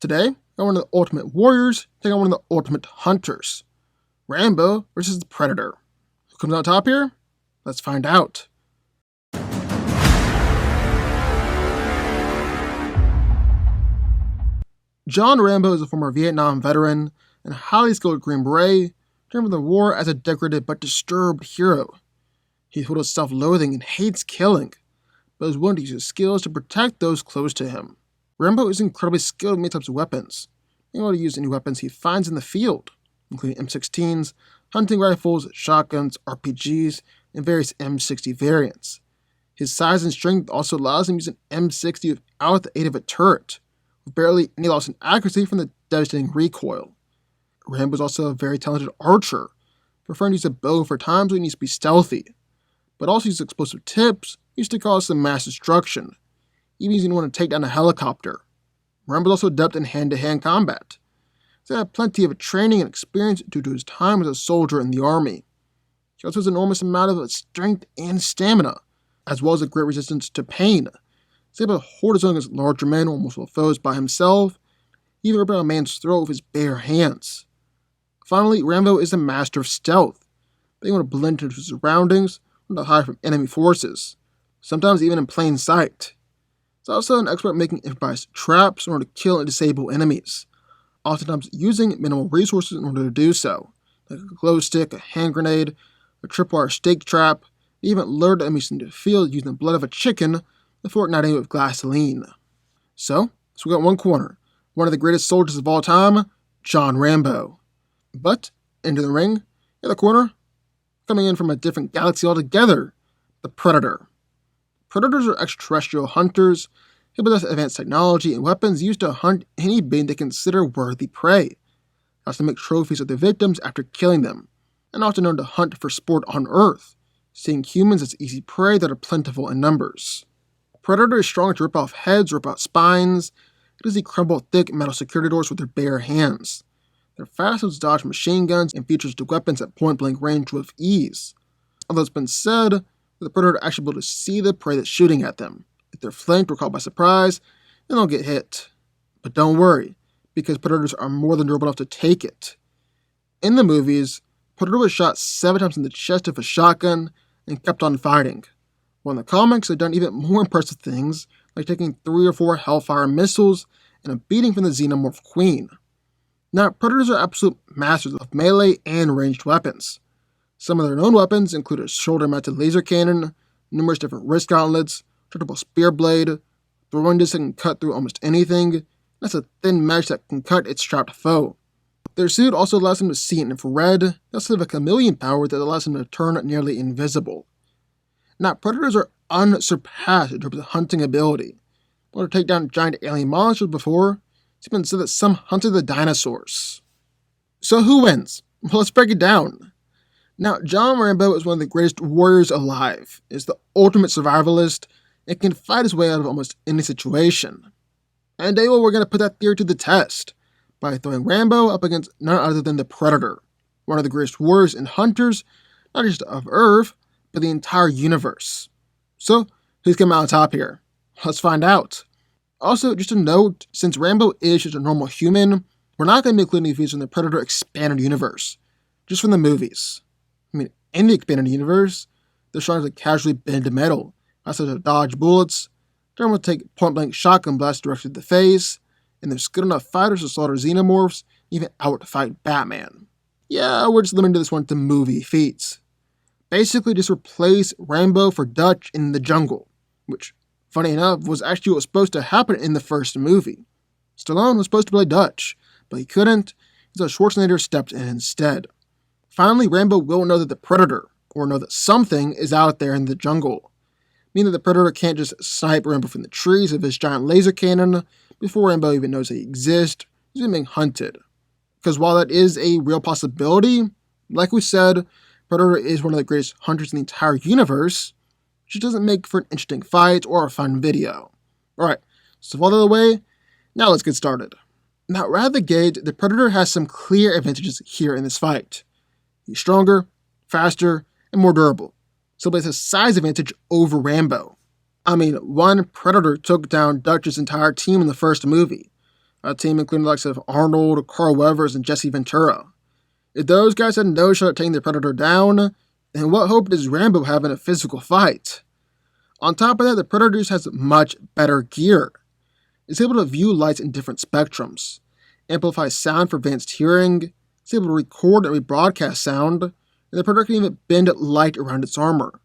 Today, I got one of the ultimate warriors taking on one of the ultimate hunters. Rambo versus the Predator. Who comes out top here? Let's find out. John Rambo is a former Vietnam veteran and highly skilled Green Beret, turned from the war as a decorated but disturbed hero. He's full of self-loathing and hates killing, but is willing to use his skills to protect those close to him. Rambo is incredibly skilled with many types of weapons, being able to use any weapons he finds in the field, including M16s, hunting rifles, shotguns, RPGs, and various M60 variants. His size and strength also allows him to use an M60 without the aid of a turret, with barely any loss in accuracy from the devastating recoil. Rambo is also a very talented archer, preferring to use a bow for times when he needs to be stealthy, but also uses explosive tips used to cause some mass destruction, even using one to take down a helicopter. Rambo is also adept in hand-to-hand combat. He's had plenty of training and experience due to his time as a soldier in the army. He also has an enormous amount of strength and stamina, as well as a great resistance to pain. He's able to hold his own against larger men or multiple foes by himself, even rip out a man's throat with his bare hands. Finally, Rambo is a master of stealth, being able to blend into his surroundings and to hide from enemy forces, sometimes even in plain sight. He's also an expert at making improvised traps in order to kill and disable enemies, oftentimes using minimal resources in order to do so, like a glow stick, a hand grenade, a tripwire stake trap, and even lured enemies into the field using the blood of a chicken before igniting it with gasoline. So we got one corner, one of the greatest soldiers of all time, John Rambo. But into the ring, in the corner, coming in from a different galaxy altogether, the Predator. Predators are extraterrestrial hunters who possess advanced technology and weapons used to hunt any being they consider worthy prey. They also make trophies of their victims after killing them, and often known to hunt for sport on Earth, seeing humans as easy prey that are plentiful in numbers. Predator is strong to rip off heads, rip out spines, because they crumble thick metal security doors with their bare hands. They're fast to dodge machine guns and features the weapons at point-blank range with ease. Although it's been said that the Predator actually able to see the prey that's shooting at them. If they're flanked or caught by surprise, then they'll get hit. But don't worry, because Predators are more than durable enough to take it. In the movies, Predator was shot 7 times in the chest with a shotgun and kept on fighting. While in the comics, they've done even more impressive things, like taking 3 or 4 Hellfire missiles and a beating from the Xenomorph Queen. Now, Predators are absolute masters of melee and ranged weapons. Some of their known weapons include a shoulder-mounted laser cannon, numerous different wrist gauntlets, turntable spear blade, throwing disc that can cut through almost anything, that's a thin mesh that can cut its trapped foe. Their suit also allows them to see in infrared, they also have a chameleon power that allows them to turn nearly invisible. Now, Predators are unsurpassed in terms of hunting ability. In order to take down giant alien monsters before, it's been said that some hunted the dinosaurs. So who wins? Well, let's break it down. Now, John Rambo is one of the greatest warriors alive, is the ultimate survivalist, and can fight his way out of almost any situation. And today, we're going to put that theory to the test by throwing Rambo up against none other than the Predator, one of the greatest warriors and hunters, not just of Earth, but the entire universe. So, who's coming out on top here? Let's find out. Also, just a note, since Rambo is just a normal human, we're not going to be including any views from the Predator Expanded Universe, just from the movies. In the Expanded Universe, they're trying to casually bend metal, such to dodge bullets, they're able to take point-blank shotgun blasts directly to the face, and they're skilled enough fighters to slaughter xenomorphs, and even out-fight Batman. Yeah, we're just limiting this one to movie feats. Basically, just replace Rambo for Dutch in the Jungle, which, funny enough, was actually what was supposed to happen in the first movie. Stallone was supposed to play Dutch, but he couldn't, so Schwarzenegger stepped in instead. Finally, Rambo will know that the Predator, or know that something, is out there in the jungle, meaning that the Predator can't just snipe Rambo from the trees with his giant laser cannon before Rambo even knows they exist. He's being hunted. Because while that is a real possibility, like we said, Predator is one of the greatest hunters in the entire universe, which doesn't make for an interesting fight or a fun video. Alright, so all out of the way, now let's get started. Now, right out the gate, the Predator has some clear advantages here in this fight. He's stronger, faster, and more durable, so he has a size advantage over Rambo. I mean, one Predator took down Dutch's entire team in the first movie. a team including the likes of Arnold, Carl Weathers, and Jesse Ventura. If those guys had no shot at taking the Predator down, then what hope does Rambo have in a physical fight? On top of that, the Predator has much better gear. It's able to view lights in different spectrums, amplify sound for advanced hearing, it's able to record and rebroadcast sound, and the Predator can even bend light around its armor,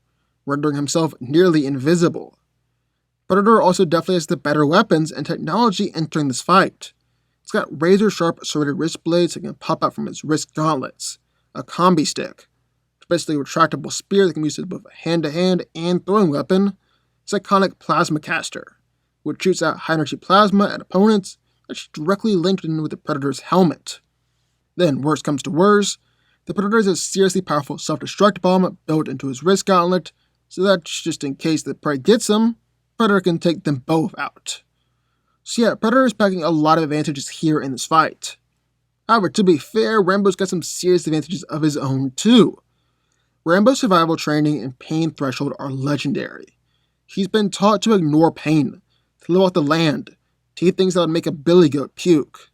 rendering himself nearly invisible. Predator also definitely has the better weapons and technology entering this fight. It's got razor-sharp serrated wrist blades that can pop out from its wrist gauntlets, a combi stick, basically a retractable spear that can be used as both a hand-to-hand and throwing weapon, its iconic plasma caster, which shoots out high-energy plasma at opponents that's directly linked in with the Predator's helmet. Then, worst comes to worst, the Predator has a seriously powerful self-destruct bomb built into his wrist gauntlet, so that's just in case the prey gets him, Predator can take them both out. So yeah, Predator is packing a lot of advantages here in this fight. However, to be fair, Rambo's got some serious advantages of his own too. Rambo's survival training and pain threshold are legendary. He's been taught to ignore pain, to live off the land, to eat things that would make a billy goat puke.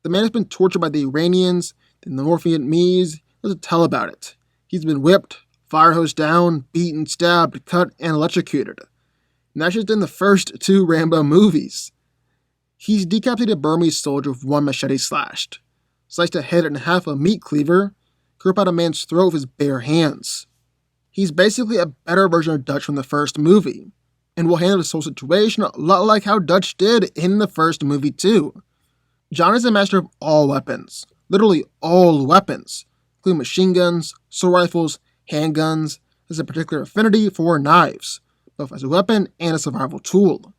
The man has been tortured by the Iranians, the North Vietnamese, doesn't tell about it. He's been whipped, fire hosed down, beaten, stabbed, cut, and electrocuted. And that's just in the first 2 Rambo movies. He's decapitated a Burmese soldier with 1 machete slashed, sliced a head in half with a meat cleaver, cut out a man's throat with his bare hands. He's basically a better version of Dutch from the first movie, and will handle this whole situation a lot like how Dutch did in the first movie too. John is a master of all weapons, literally all weapons, including machine guns, assault rifles, handguns, has a particular affinity for knives, both as a weapon and a survival tool.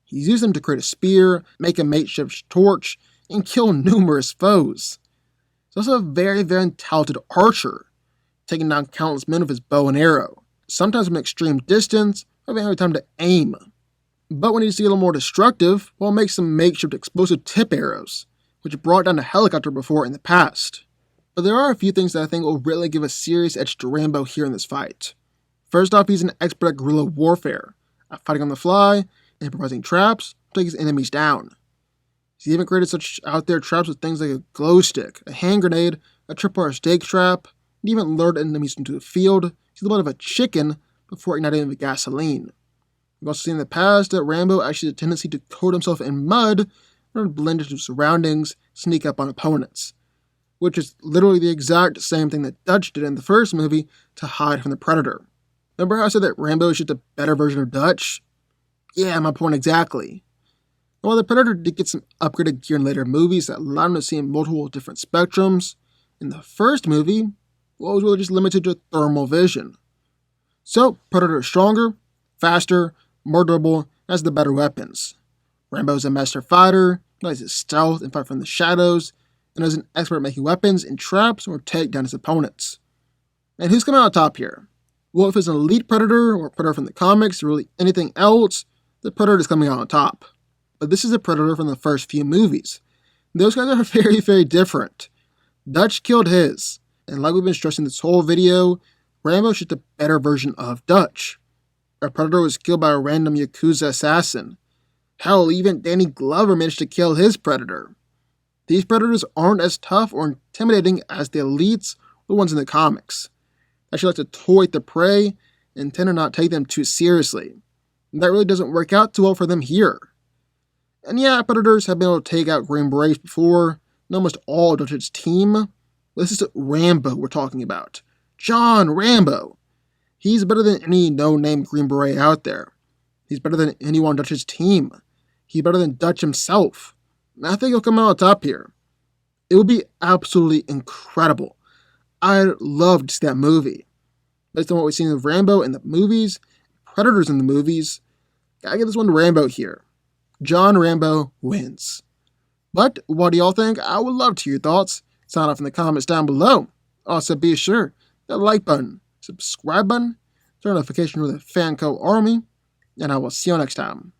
He's used them to create a spear, make a makeshift torch, and kill numerous foes. He's also a very, very talented archer, taking down countless men with his bow and arrow, sometimes from extreme distance, or having time to aim. But when he's to get a little more destructive, well, make some makeshift explosive tip arrows, which brought down a helicopter before in the past. But there are a few things that I think will really give a serious edge to Rambo here in this fight. First off, he's an expert at guerrilla warfare, at fighting on the fly, and improvising traps to take his enemies down. He's even created such out there traps with things like a glow stick, a hand grenade, a tripwire stake trap, and even lured enemies into the field. He's the blood of a chicken before igniting the gasoline. We've also seen in the past that Rambo actually has a tendency to coat himself in mud in order to blend into surroundings, sneak up on opponents, which is literally the exact same thing that Dutch did in the first movie to hide from the Predator. Remember how I said that Rambo is just a better version of Dutch? Yeah, my point exactly. And while the Predator did get some upgraded gear in later movies that allowed him to see in multiple different spectrums, in the first movie, well, it was really just limited to thermal vision. So, Predator is stronger, faster, more durable, and has the better weapons. Rambo is a master fighter, knows his stealth and fight from the shadows, and is an expert at making weapons and traps or take down his opponents. And who's coming out on top here? Well, if it's an elite Predator or Predator from the comics or really anything else, the Predator is coming out on top. But this is a Predator from the first few movies. Those guys are very, very different. Dutch killed his, and like we've been stressing this whole video, Rambo is just a better version of Dutch. Our Predator was killed by a random Yakuza assassin. Hell, even Danny Glover managed to kill his Predator. These Predators aren't as tough or intimidating as the elites or the ones in the comics. They actually like to toy with the prey and tend to not take them too seriously. And that really doesn't work out too well for them here. And yeah, Predators have been able to take out Green Berets before, and almost all of Dutch's team. But this is Rambo we're talking about. John Rambo. He's better than any no-name Green Beret out there. He's better than anyone on Dutch's team. He's better than Dutch himself. And I think he'll come out on top here. It would be absolutely incredible. I'd love to see that movie. Based on what we've seen of Rambo in the movies, Predators in the movies, gotta give this one to Rambo here. John Rambo wins. But what do y'all think? I would love to hear your thoughts. Sound off in the comments down below. Also, be sure to like button, subscribe button, turn notification for the Fanco Army, and I will see you next time.